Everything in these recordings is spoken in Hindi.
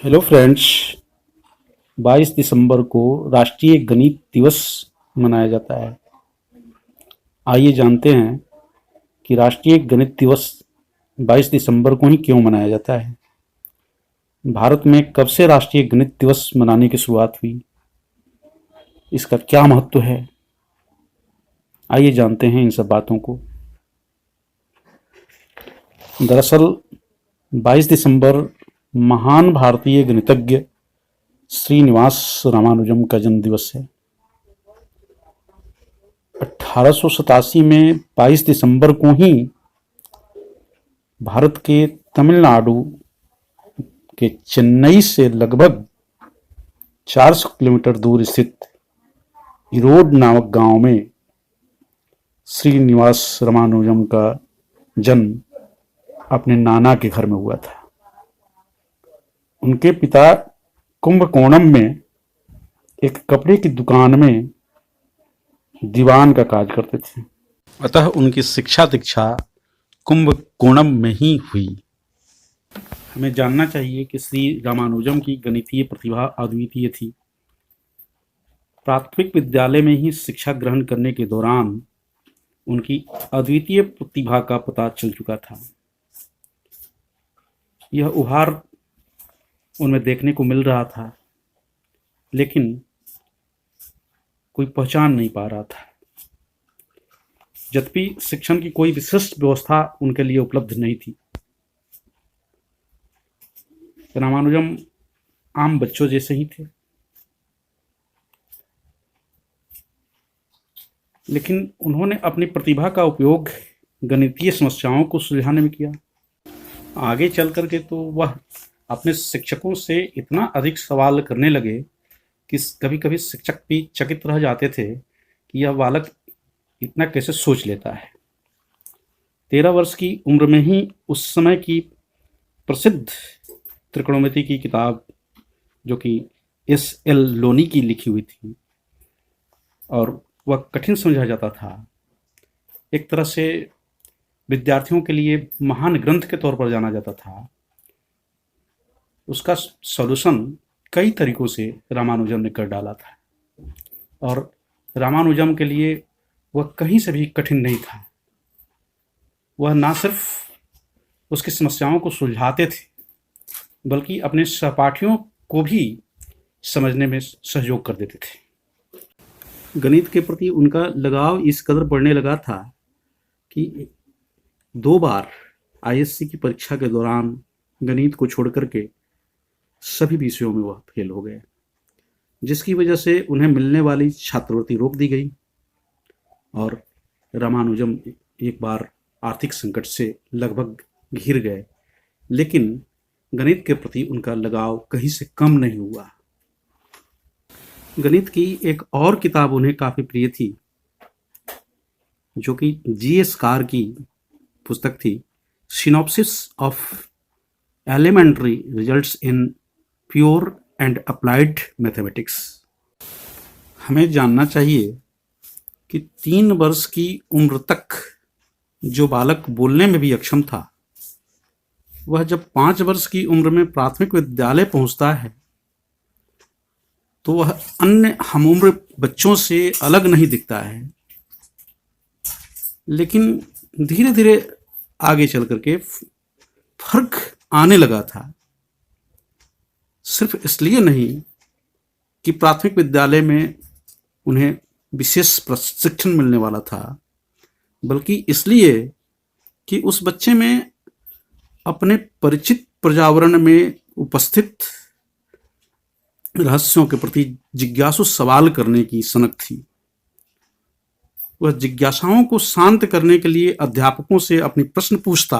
Hello friends. 22 दिसंबर को राष्ट्रीय गणित दिवस मनाया जाता है। आइए जानते हैं कि राष्ट्रीय गणित दिवस 22 दिसंबर को ही क्यों मनाया जाता है। भारत में कब से राष्ट्रीय गणित दिवस मनाने की शुरुआत हुई, इसका क्या महत्व है, आइए जानते हैं इन सब बातों को। दरअसल 22 दिसंबर महान भारतीय गणितज्ञ श्रीनिवास रामानुजम का जन्म दिवस है। 1887 में 22 दिसंबर को ही भारत के तमिलनाडु के चेन्नई से लगभग 400 किलोमीटर दूर स्थित इरोड नामक गांव में श्रीनिवास रामानुजम का जन्म अपने नाना के घर में हुआ था। उनके पिता कुंभकोणम में एक कपड़े की दुकान में दीवान का कार्य करते थे, अतः उनकी शिक्षा दीक्षा कुंभकोणम में ही हुई। हमें जानना चाहिए कि श्री रामानुजम की गणितीय प्रतिभा अद्वितीय थी। प्राथमिक विद्यालय में ही शिक्षा ग्रहण करने के दौरान उनकी अद्वितीय प्रतिभा का पता चल चुका था। यह उभार उनमें देखने को मिल रहा था, लेकिन कोई पहचान नहीं पा रहा था। यद्यपि शिक्षण की कोई विशिष्ट व्यवस्था उनके लिए उपलब्ध नहीं थी। रामानुजम आम बच्चों जैसे ही थे, लेकिन उन्होंने अपनी प्रतिभा का उपयोग गणितीय समस्याओं को सुलझाने में किया। आगे चल करके तो वह अपने शिक्षकों से इतना अधिक सवाल करने लगे कि कभी कभी शिक्षक भी चकित रह जाते थे कि यह बालक इतना कैसे सोच लेता है। 13 वर्ष की उम्र में ही उस समय की प्रसिद्ध त्रिकोणमिति की किताब, जो कि S.L. लोनी की लिखी हुई थी और वह कठिन समझा जाता था, एक तरह से विद्यार्थियों के लिए महान ग्रंथ के तौर पर जाना जाता था। उसका सॉल्यूशन कई तरीकों से रामानुजम ने कर डाला था और रामानुजम के लिए वह कहीं से भी कठिन नहीं था। वह ना सिर्फ उसकी समस्याओं को सुलझाते थे, बल्कि अपने सहपाठियों को भी समझने में सहयोग कर देते थे। गणित के प्रति उनका लगाव इस कदर बढ़ने लगा था कि 2 बार ISC की परीक्षा के दौरान गणित को छोड़ करके सभी विषयों में वह फेल हो गए, जिसकी वजह से उन्हें मिलने वाली छात्रवृत्ति रोक दी गई और रामानुजम एक बार आर्थिक संकट से लगभग घिर गए। लेकिन गणित के प्रति उनका लगाव कहीं से कम नहीं हुआ। गणित की एक और किताब उन्हें काफ़ी प्रिय थी, जो कि G.S. कार की पुस्तक थी, synopsis of elementary results in pure and applied mathematics. हमें जानना चाहिए कि 3 वर्ष की उम्र तक जो बालक बोलने में भी अक्षम था, वह जब 5 वर्ष की उम्र में प्राथमिक विद्यालय पहुंचता है तो वह अन्य हमउम्र बच्चों से अलग नहीं दिखता है। लेकिन धीरे धीरे आगे चल करके फर्क आने लगा था, सिर्फ इसलिए नहीं कि प्राथमिक विद्यालय में उन्हें विशेष प्रशिक्षण मिलने वाला था, बल्कि इसलिए कि उस बच्चे में अपने परिचित पर्यावरण में उपस्थित रहस्यों के प्रति जिज्ञासु सवाल करने की सनक थी। वह जिज्ञासाओं को शांत करने के लिए अध्यापकों से अपनी प्रश्न पूछता,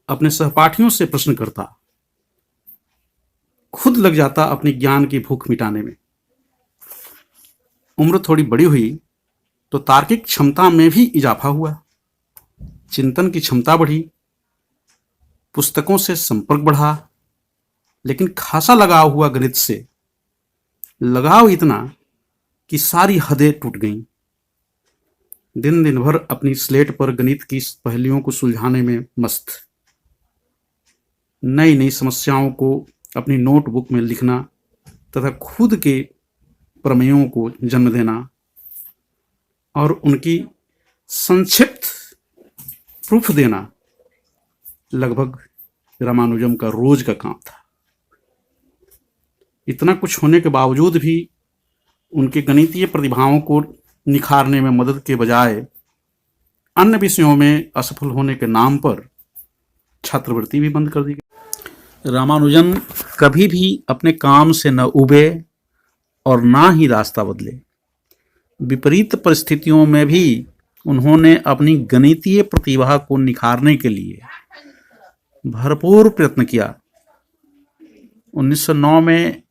अपने सहपाठियों से प्रश्न करता, खुद लग जाता अपनी ज्ञान की भूख मिटाने में। उम्र थोड़ी बड़ी हुई तो तार्किक क्षमता में भी इजाफा हुआ, चिंतन की क्षमता बढ़ी, पुस्तकों से संपर्क बढ़ा, लेकिन खासा लगाव हुआ गणित से। लगाव इतना कि सारी हदें टूट गईं। दिन दिन भर अपनी स्लेट पर गणित की पहेलियों को सुलझाने में मस्त, नई नई समस्याओं को अपनी नोटबुक में लिखना तथा खुद के प्रमेयों को जन्म देना और उनकी संक्षिप्त प्रूफ देना लगभग रामानुजम का रोज का काम था। इतना कुछ होने के बावजूद भी उनके गणितीय प्रतिभाओं को निखारने में मदद के बजाय अन्य विषयों में असफल होने के नाम पर छात्रवृत्ति भी बंद कर दी गई। रामानुजन कभी भी अपने काम से न उबे और ना ही रास्ता बदले। विपरीत परिस्थितियों में भी उन्होंने अपनी गणितीय प्रतिभा को निखारने के लिए भरपूर प्रयत्न किया। 1909 में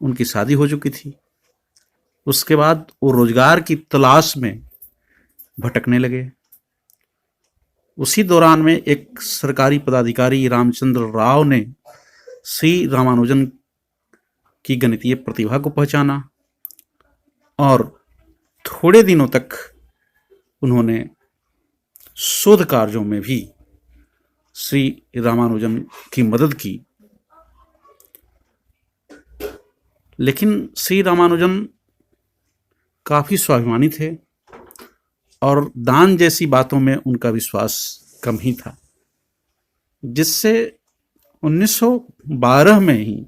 उनकी शादी हो चुकी थी। उसके बाद वो रोजगार की तलाश में भटकने लगे। उसी दौरान में एक सरकारी पदाधिकारी रामचंद्र राव ने श्री रामानुजन की गणितीय प्रतिभा को पहचाना और थोड़े दिनों तक उन्होंने शोध कार्यों में भी श्री रामानुजन की मदद की। लेकिन श्री रामानुजन काफी स्वाभिमानी थे और दान जैसी बातों में उनका विश्वास कम ही था, जिससे 1912 में ही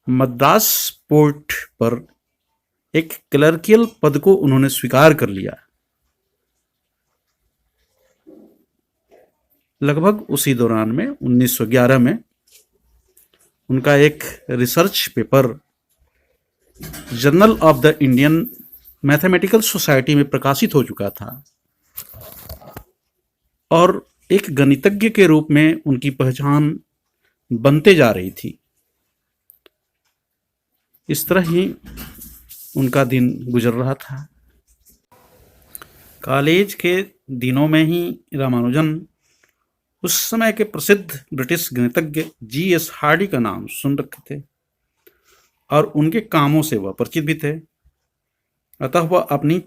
मद्रास पोर्ट पर एक क्लर्कियल पद को उन्होंने स्वीकार कर लिया। लगभग उसी दौरान में 1911 में उनका एक research paper journal of the Indian mathematical society में प्रकाशित हो चुका था और एक गणितज्ञ के रूप में उनकी पहचान बनते जा रही थी। इस तरह ही उनका दिन गुजर रहा था। कॉलेज के दिनों में ही रामानुजन उस समय के प्रसिद्ध ब्रिटिश गणितज्ञ G.S. हार्डी का नाम सुन रखे थे और उनके कामों से वह परिचित भी थे। अतः वह अपनी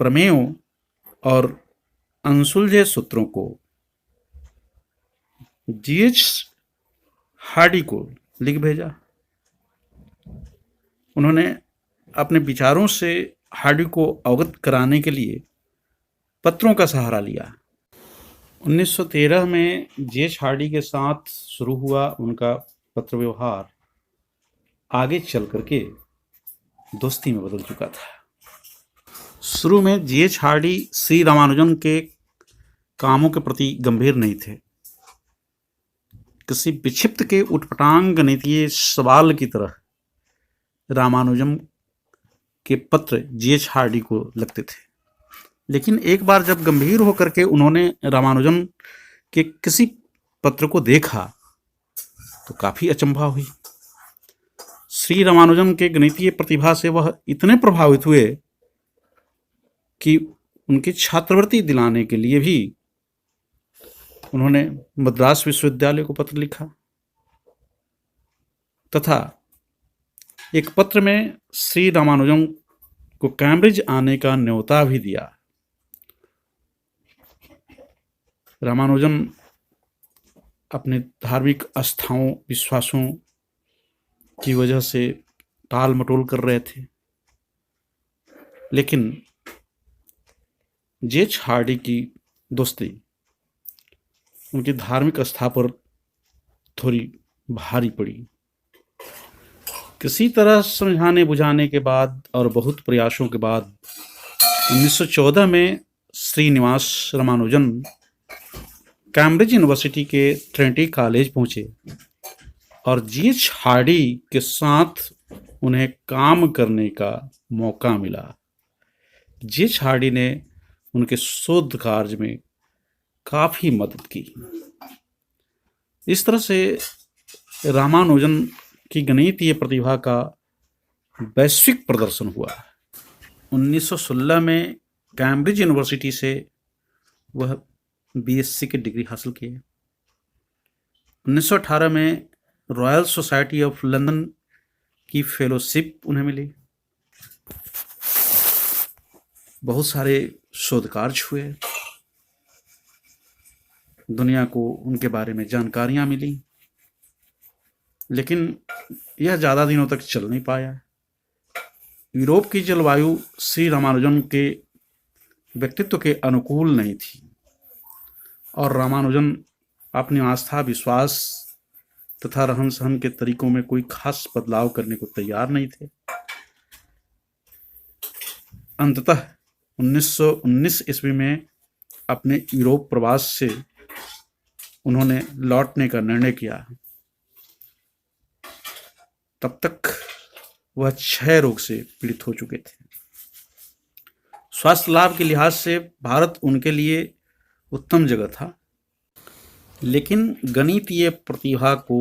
प्रमेयों और अनसुलझे सूत्रों को G.H. हार्डी को लिख भेजा। उन्होंने अपने विचारों से हार्डी को अवगत कराने के लिए पत्रों का सहारा लिया। 1913 में G.H. हार्डी के साथ शुरू हुआ उनका पत्र व्यवहार आगे चल करके दोस्ती में बदल चुका था। शुरू में G.H. हार्डी श्री रामानुजन के कामों के प्रति गंभीर नहीं थे। किसी विक्षिप्त के उटपटांग गणितीय सवाल की तरह रामानुजन के पत्र G.H. हार्डी को लगते थे। लेकिन एक बार जब गंभीर होकर के उन्होंने रामानुजन के किसी पत्र को देखा तो काफी अचंभा हुई। श्री रामानुजन के गणितीय प्रतिभा से वह इतने प्रभावित हुए कि उनकी छात्रवृत्ति दिलाने के लिए भी उन्होंने मद्रास विश्वविद्यालय को पत्र लिखा तथा एक पत्र में श्री रामानुजन को कैम्ब्रिज आने का न्योता भी दिया। रामानुजन अपने धार्मिक आस्थाओं विश्वासों की वजह से टाल मटोल कर रहे थे, लेकिन G.H. हार्डी की दोस्ती उनकी धार्मिक आस्था पर थोड़ी भारी पड़ी। किसी तरह समझाने बुझाने के बाद और बहुत प्रयासों के बाद 1914 में श्रीनिवास रामानुजन कैम्ब्रिज यूनिवर्सिटी के ट्रिनिटी कॉलेज पहुंचे और G.H. हार्डी के साथ उन्हें काम करने का मौका मिला। G.H. हार्डी ने उनके शोध कार्य में काफी मदद की। इस तरह से रामानुजन की गणितीय प्रतिभा का वैश्विक प्रदर्शन हुआ। 1916 में कैम्ब्रिज यूनिवर्सिटी से वह BSc की डिग्री हासिल किए। 1918 में रॉयल सोसाइटी ऑफ लंदन की फेलोशिप उन्हें मिली। बहुत सारे शोध कार्य हुए, दुनिया को उनके बारे में जानकारियां मिली। लेकिन यह ज़्यादा दिनों तक चल नहीं पाया। यूरोप की जलवायु श्री रामानुजन के व्यक्तित्व के अनुकूल नहीं थी और रामानुजन अपनी आस्था, विश्वास तथा रहन सहन के तरीकों में कोई खास बदलाव करने को तैयार नहीं थे। अंततः 1919 ईस्वी में अपने यूरोप प्रवास से उन्होंने लौटने का निर्णय किया। तब तक वह क्षय रोग से पीड़ित हो चुके थे। स्वास्थ्य लाभ के लिहाज से भारत उनके लिए उत्तम जगह था, लेकिन गणितीय प्रतिभा को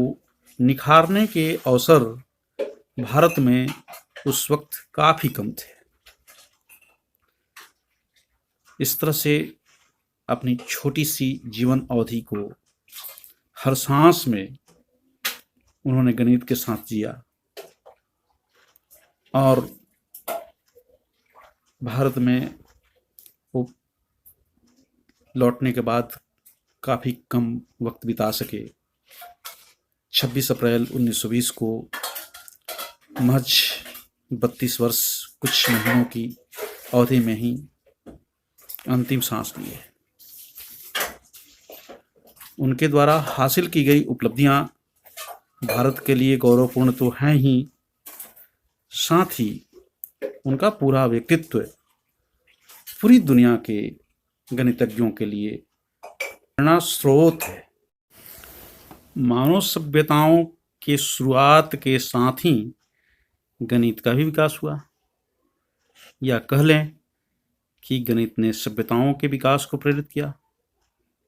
निखारने के अवसर भारत में उस वक्त काफी कम थे। इस तरह से अपनी छोटी सी जीवन अवधि को हर सांस में उन्होंने गणित के साथ जिया और भारत में वो लौटने के बाद काफ़ी कम वक्त बिता सके। 26 अप्रैल 1920 को महज 32 वर्ष कुछ महीनों की अवधि में ही अंतिम सांस लिए। उनके द्वारा हासिल की गई उपलब्धियां भारत के लिए गौरवपूर्ण तो हैं ही, साथ ही उनका पूरा व्यक्तित्व पूरी दुनिया के गणितज्ञों के लिए प्रेरणा स्रोत है। मानव सभ्यताओं के शुरुआत के साथ ही गणित का भी विकास हुआ, या कह लें कि गणित ने सभ्यताओं के विकास को प्रेरित किया,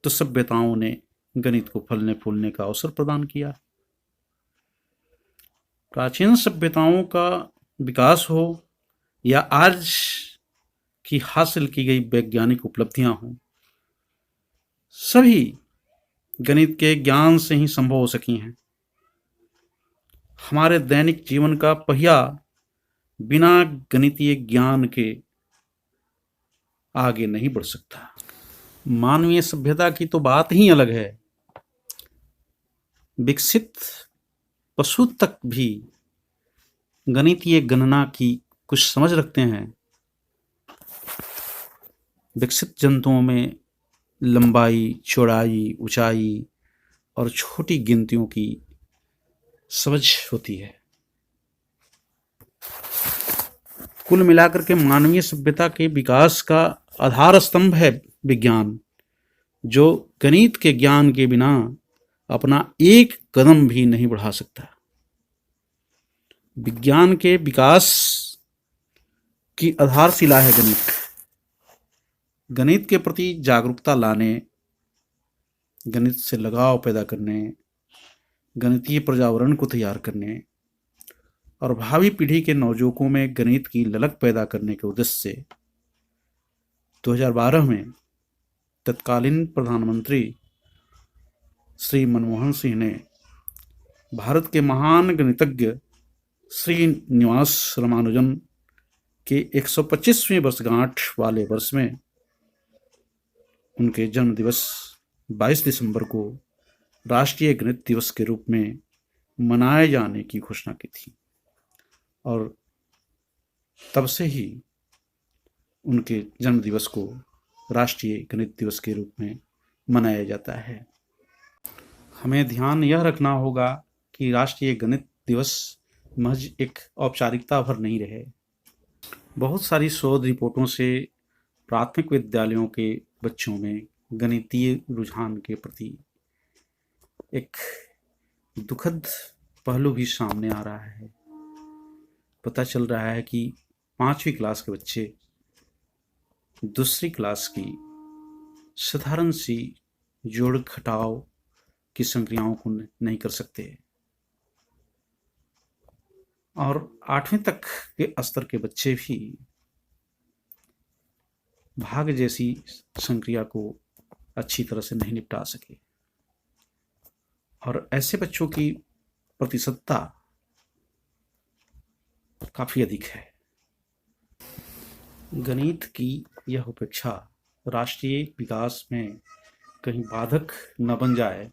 तो सभ्यताओं ने गणित को फलने फूलने का अवसर प्रदान किया। प्राचीन सभ्यताओं का विकास हो या आज की हासिल की गई वैज्ञानिक उपलब्धियां हों, सभी गणित के ज्ञान से ही संभव हो सकी हैं। हमारे दैनिक जीवन का पहिया बिना गणितीय ज्ञान के आगे नहीं बढ़ सकता। मानवीय सभ्यता की तो बात ही अलग है। विकसित पशु तक भी गणितीय गणना की कुछ समझ रखते हैं। विकसित जंतुओं में लंबाई, चौड़ाई, ऊंचाई और छोटी गिनतियों की समझ होती है। कुल मिलाकर के मानवीय सभ्यता के विकास का आधार स्तंभ है विज्ञान, जो गणित के ज्ञान के बिना अपना एक कदम भी नहीं बढ़ा सकता। विज्ञान के विकास की आधारशिला है गणित। गणित के प्रति जागरूकता लाने, गणित से लगाव पैदा करने, गणितीय पर्यावरण को तैयार करने और भावी पीढ़ी के नवयुवकों में गणित की ललक पैदा करने के उद्देश्य से 2012 में तत्कालीन प्रधानमंत्री श्री मनमोहन सिंह ने भारत के महान गणितज्ञ श्रीनिवास रामानुजन के 125वीं वर्षगांठ वाले वर्ष में उनके जन्म दिवस 22 दिसंबर को राष्ट्रीय गणित दिवस के रूप में मनाए जाने की घोषणा की थी और तब से ही उनके जन्म दिवस को राष्ट्रीय गणित दिवस के रूप में मनाया जाता है। हमें ध्यान यह रखना होगा कि राष्ट्रीय गणित दिवस महज एक औपचारिकता भर नहीं रहे। बहुत सारी शोध रिपोर्टों से प्राथमिक विद्यालयों के बच्चों में गणितीय रुझान के प्रति एक दुखद पहलू भी सामने आ रहा है। पता चल रहा है कि 5वीं क्लास के बच्चे दूसरी क्लास की साधारण सी जोड़ घटाव की संक्रियाओं को नहीं कर सकते और 8वीं तक के स्तर के बच्चे भी भाग जैसी संक्रिया को अच्छी तरह से नहीं निपटा सके और ऐसे बच्चों की प्रतिशतता काफी अधिक है। गणित की यह उपेक्षा राष्ट्रीय विकास में कहीं बाधक न बन जाए,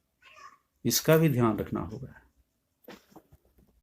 इसका भी ध्यान रखना होगा।